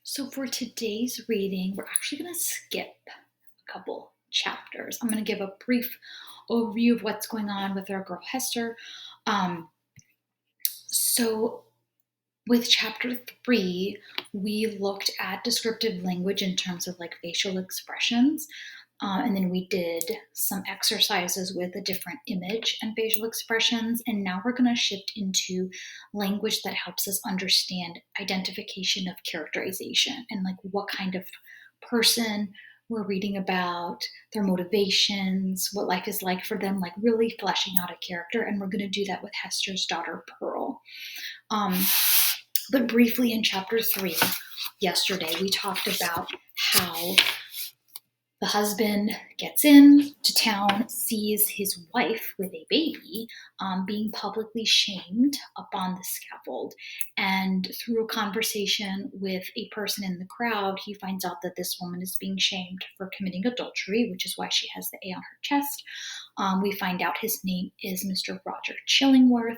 So for today's reading, we're actually going to skip a couple chapters. I'm going to give a brief overview of what's going on with our girl Hester. Um, so with chapter 3, we looked at descriptive language in terms of like facial expressions. And then we did some exercises with a different image and facial expressions. And now we're going to shift into language that helps us understand identification of characterization and like what kind of person we're reading about, their motivations, what life is like for them, like really fleshing out a character. And we're going to do that with Hester's daughter, Pearl. But briefly in chapter 3, yesterday, we talked about how the husband gets into town, sees his wife with a baby being publicly shamed up on the scaffold. And through a conversation with a person in the crowd, he finds out that this woman is being shamed for committing adultery, which is why she has the A on her chest. We find out his name is Mr. Roger Chillingworth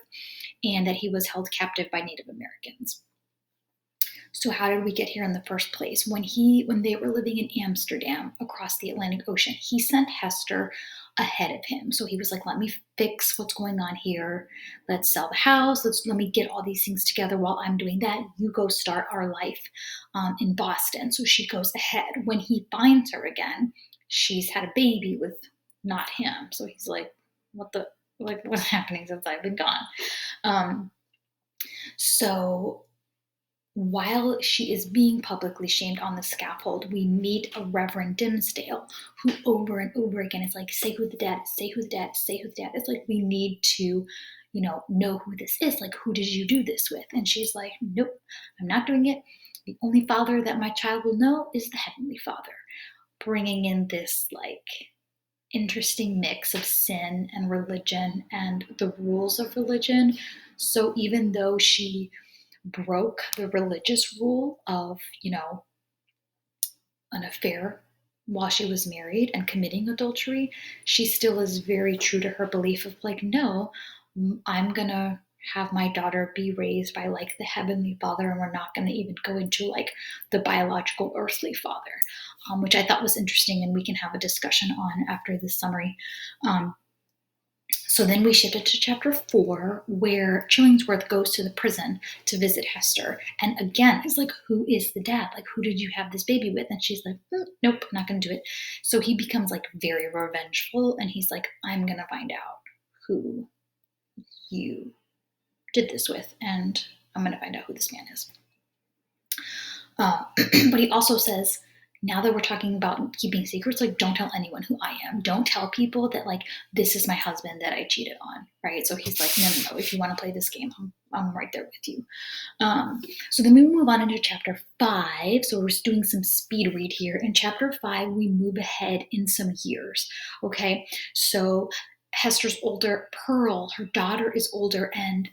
and that he was held captive by Native Americans. So how did we get here in the first place? When they were living in Amsterdam across the Atlantic Ocean, he sent Hester ahead of him. So he was like, let me fix what's going on here. Let's sell the house. Let me get all these things together while I'm doing that. You go start our life in Boston. So she goes ahead. When he finds her again, she's had a baby with not him. So he's like, what's happening since I've been gone? So while she is being publicly shamed on the scaffold, we meet a Reverend Dimsdale who over and over again is like, say who the dad is, say who the dad is, say who the dad is. It's like, we need to, know who this is. Like, who did you do this with? And she's like, nope, I'm not doing it. The only father that my child will know is the Heavenly Father, bringing in this like interesting mix of sin and religion and the rules of religion. So even though she broke the religious rule of, an affair while she was married and committing adultery, she still is very true to her belief of like, no, I'm going to have my daughter be raised by like the Heavenly Father, and we're not going to even go into like the biological earthly father, which I thought was interesting, and we can have a discussion on after this summary. So then we shifted to chapter 4, where Chillingsworth goes to the prison to visit Hester. And again, it's like, who is the dad? Like, who did you have this baby with? And she's like, nope, I'm not going to do it. So he becomes like very revengeful, and he's like, I'm going to find out who you did this with, and I'm going to find out who this man is. But he also says, now that we're talking about keeping secrets, like, don't tell anyone who I am. Don't tell people that, like, this is my husband that I cheated on, right? So he's like, no. If you want to play this game, I'm right there with you. So then we move on into chapter 5. So we're doing some speed read here. In chapter 5, we move ahead in some years, okay? So Hester's older. Pearl, her daughter, is older, and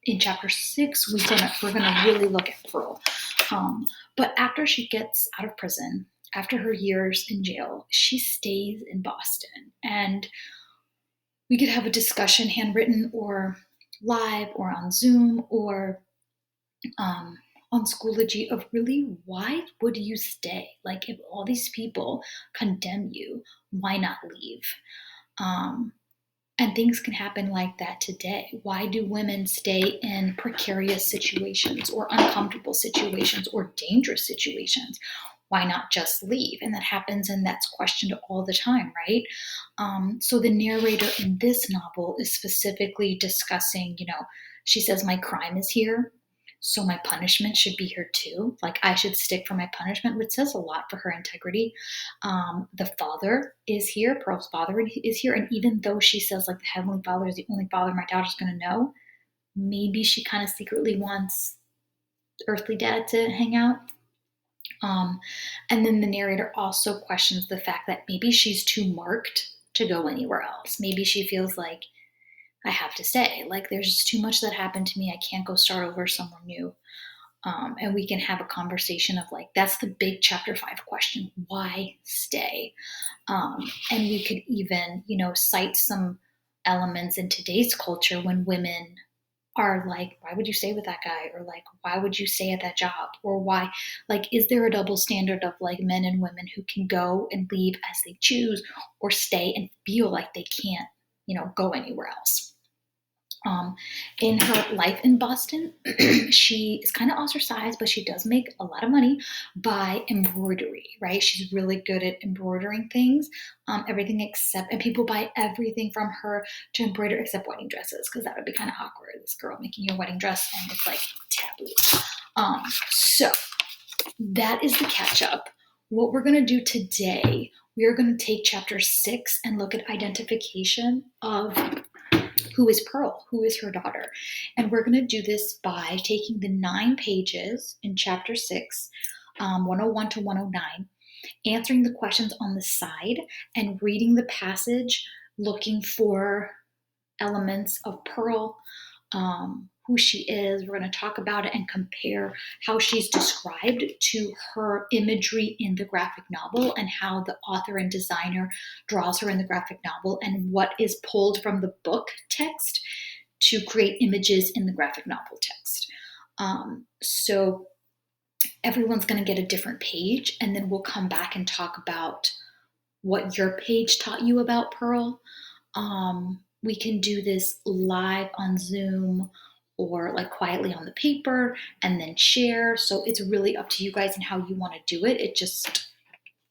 in chapter 6, we're gonna really look at Pearl. But after she gets out of prison, after her years in jail, she stays in Boston. And we could have a discussion, handwritten or live or on Zoom or on Schoology, of really, why would you stay? Like, if all these people condemn you, why not leave? And things can happen like that today. Why do women stay in precarious situations or uncomfortable situations or dangerous situations? Why not just leave? And that happens, and that's questioned all the time, right? So the narrator in this novel is specifically discussing, she says, my crime is here, so my punishment should be here too. Like, I should stick for my punishment, which says a lot for her integrity. The father is here. Pearl's father is here. And even though she says, like, the Heavenly Father is the only father my daughter's going to know, maybe she kind of secretly wants earthly dad to hang out. And then the narrator also questions the fact that maybe she's too marked to go anywhere else. Maybe she feels like, I have to stay. Like, there's just too much that happened to me. I can't go start over somewhere new. And we can have a conversation of like, that's the big chapter 5 question. Why stay? And we could even, cite some elements in today's culture when women are like, why would you stay with that guy? Or like, why would you stay at that job? Or why, like, is there a double standard of like men and women who can go and leave as they choose or stay and feel like they can't, go anywhere else? In her life in Boston, she is kind of ostracized, but she does make a lot of money by embroidery, right? She's really good at embroidering things, everything except, and people buy everything from her to embroider except wedding dresses, because that would be kind of awkward. This girl making you a wedding dress and it's like taboo. So that is the catch up. What we're going to do today, we are going to take chapter 6 and look at identification of who is Pearl, who is her daughter. And we're going to do this by taking the 9 pages in chapter 6, 101 to 109, answering the questions on the side and reading the passage, looking for elements of Pearl, who she is. We're going to talk about it and compare how she's described to her imagery in the graphic novel and how the author and designer draws her in the graphic novel and what is pulled from the book text to create images in the graphic novel text. So everyone's going to get a different page, and then we'll come back and talk about what your page taught you about Pearl. We can do this live on Zoom or like quietly on the paper and then share. So it's really up to you guys and how you want to do it. It just,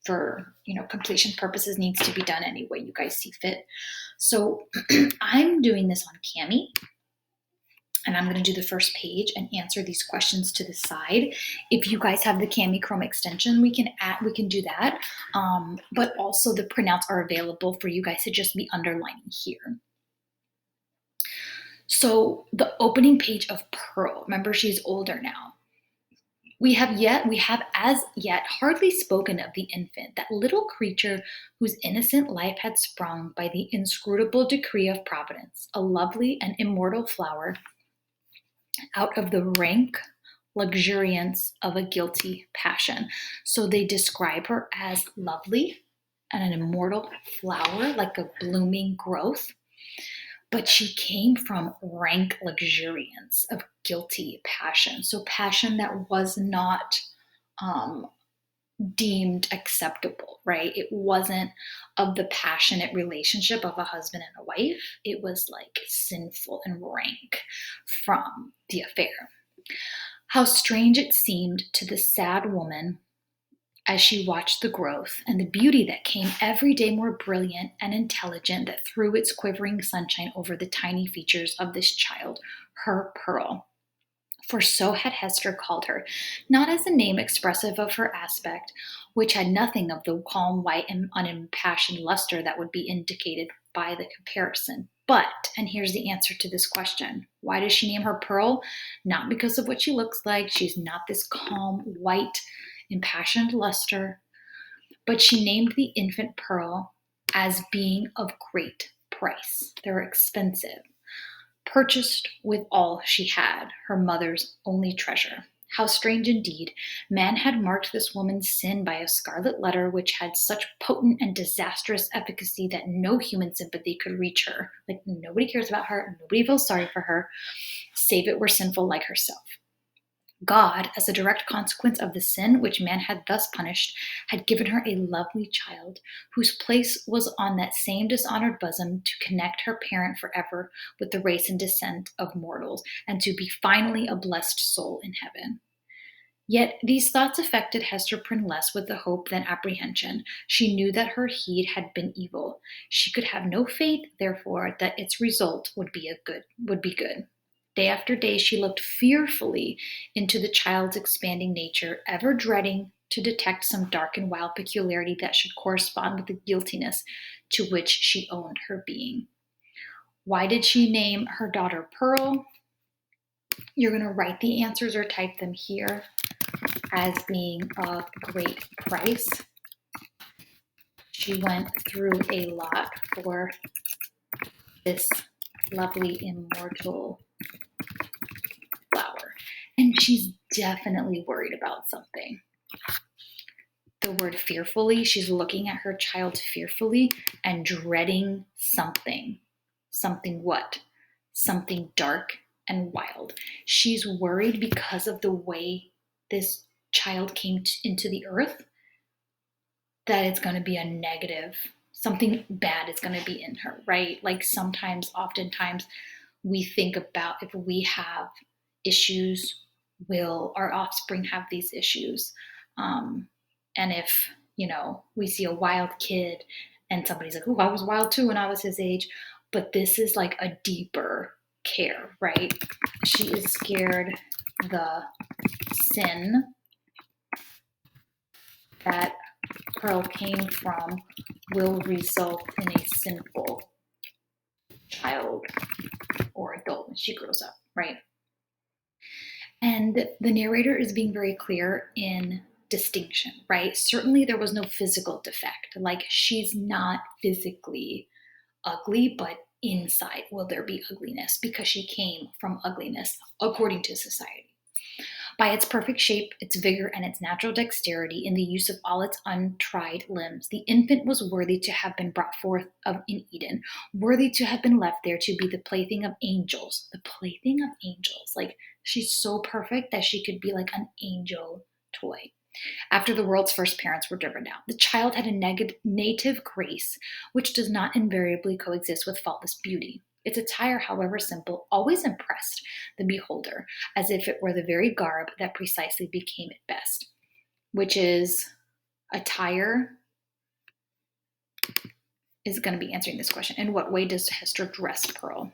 for completion purposes, needs to be done any way you guys see fit. So I'm doing this on Cami, and I'm going to do the first page and answer these questions to the side. If you guys have the Cami Chrome extension, we can do that. But also the printouts are available for you guys to just be underlining here. So the opening page of Pearl, remember she's older now. We have as yet hardly spoken of the infant, that little creature whose innocent life had sprung by the inscrutable decree of Providence, a lovely and immortal flower out of the rank luxuriance of a guilty passion. So they describe her as lovely and an immortal flower, like a blooming growth. But she came from rank luxuriance of guilty passion. So passion that was not deemed acceptable, right? It wasn't of the passionate relationship of a husband and a wife. It was like sinful and rank from the affair. How strange it seemed to the sad woman as she watched the growth and the beauty that came every day more brilliant and intelligent, that threw its quivering sunshine over the tiny features of this child, her Pearl. For so had Hester called her, not as a name expressive of her aspect, which had nothing of the calm, white, and unimpassioned luster that would be indicated by the comparison. But, and here's the answer to this question, why does she name her Pearl? Not because of what she looks like. She's not this calm, white, impassioned luster, but she named the infant Pearl as being of great price. They're expensive, purchased with all she had, her mother's only treasure. How strange indeed. Man had marked this woman's sin by a scarlet letter which had such potent and disastrous efficacy that no human sympathy could reach her. Like, nobody cares about her, nobody feels sorry for her, save it were sinful like herself. God, as a direct consequence of the sin which man had thus punished, had given her a lovely child, whose place was on that same dishonored bosom to connect her parent forever with the race and descent of mortals, and to be finally a blessed soul in heaven. Yet these thoughts affected Hester Prynne less with the hope than apprehension. She knew that her heed had been evil. She could have no faith, therefore, that its result would be good. Day after day she looked fearfully into the child's expanding nature, ever dreading to detect some dark and wild peculiarity that should correspond with the guiltiness to which she owned her being. Why did she name her daughter Pearl? You're going to write the answers or type them here as being of great price. She went through a lot for this lovely immortal flower. And she's definitely worried about something. The word fearfully, she's looking at her child fearfully and dreading something. Something what? Something dark and wild. She's worried because of the way this child came into the earth that it's going to be a negative, something bad is going to be in her, right? Like oftentimes, we think about if we have issues, will our offspring have these issues? And if, we see a wild kid and somebody's like, oh, I was wild too when I was his age. But this is like a deeper care, right? She is scared the sin that Pearl came from will result in a sinful child or adult when she grows up, right? And the narrator is being very clear in distinction, right? Certainly there was no physical defect. Like, she's not physically ugly, but inside will there be ugliness because she came from ugliness according to society. By its perfect shape, its vigor, and its natural dexterity in the use of all its untried limbs, the infant was worthy to have been brought forth in Eden, worthy to have been left there to be the plaything of angels. The plaything of angels. Like, she's so perfect that she could be like an angel toy. After the world's first parents were driven out, the child had a native grace which does not invariably coexist with faultless beauty. Its attire, however simple, always impressed the beholder as if it were the very garb that precisely became it best, which is attire is going to be answering this question. In what way does Hester dress Pearl?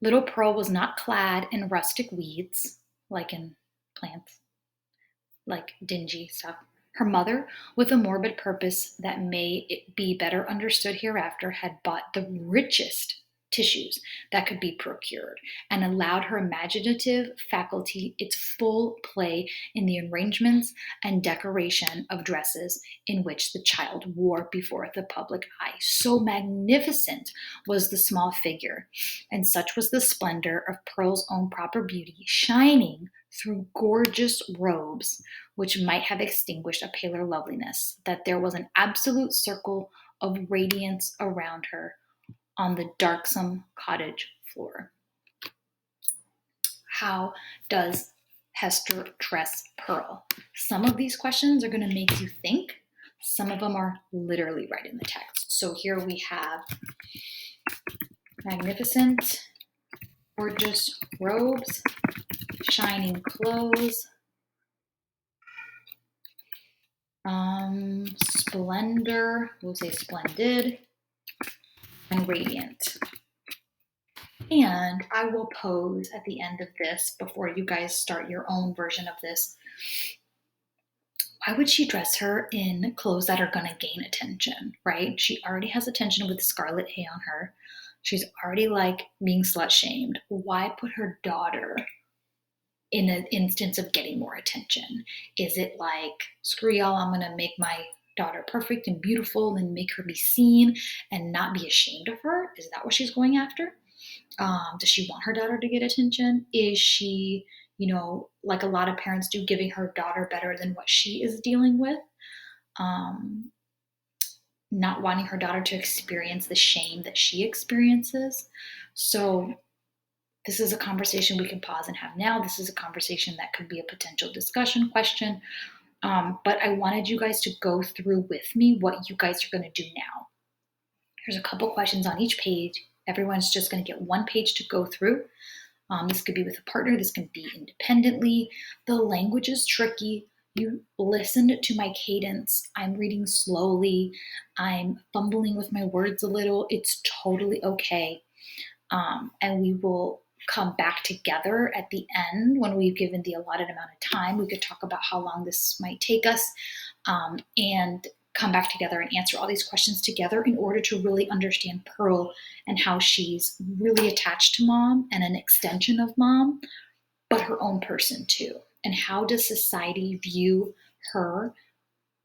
Little Pearl was not clad in rustic weeds, like in plants, like dingy stuff. Her mother, with a morbid purpose that may be better understood hereafter, had bought the richest tissues that could be procured and allowed her imaginative faculty its full play in the arrangements and decoration of dresses in which the child wore before the public eye. So magnificent was the small figure, and such was the splendor of Pearl's own proper beauty, shining through gorgeous robes which might have extinguished a paler loveliness, that there was an absolute circle of radiance around her on the darksome cottage floor. How does Hester dress Pearl? Some of these questions are going to make you think. Some of them are literally right in the text. So here we have magnificent, gorgeous robes, shining clothes, splendor, we'll say splendid, and radiant. And I will pose at the end of this, before you guys start your own version of this, why would she dress her in clothes that are going to gain attention, right? She already has attention with scarlet hay on her. She's already like being slut shamed. Why put her daughter in an instance of getting more attention? Is it like, screw y'all, I'm going to make my daughter perfect and beautiful and make her be seen and not be ashamed of her? Is that what she's going after? Does she want her daughter to get attention? Is she, like a lot of parents do, giving her daughter better than what she is dealing with? Not wanting her daughter to experience the shame that she experiences. So this is a conversation we can pause and have now. This is a conversation that could be a potential discussion question. But I wanted you guys to go through with me what you guys are going to do now. There's a couple questions on each page. Everyone's just going to get one page to go through. This could be with a partner. This can be independently. The language is tricky. You listened to my cadence. I'm reading slowly. I'm fumbling with my words a little. It's totally okay. And we will come back together at the end when we've given the allotted amount of time. We could talk about how long this might take us, and come back together and answer all these questions together in order to really understand Pearl and how she's really attached to mom and an extension of mom, but her own person too. And how does society view her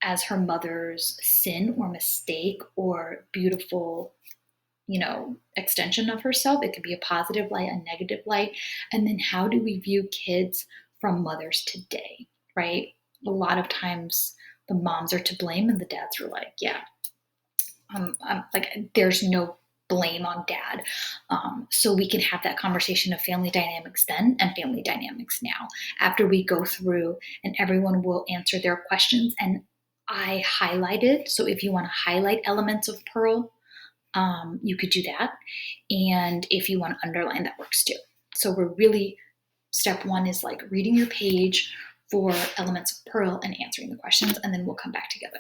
as her mother's sin or mistake or beautiful, extension of herself? It could be a positive light, a negative light. And then how do we view kids from mothers today, right? A lot of times the moms are to blame and the dads are like, yeah, I'm like, there's no blame on dad. So we can have that conversation of family dynamics then and family dynamics now, after we go through and everyone will answer their questions. And I highlighted, so if you want to highlight elements of Pearl, you could do that. And if you want to underline, that works too. So we're really, step one is like reading your page for elements of Pearl and answering the questions, and then we'll come back together.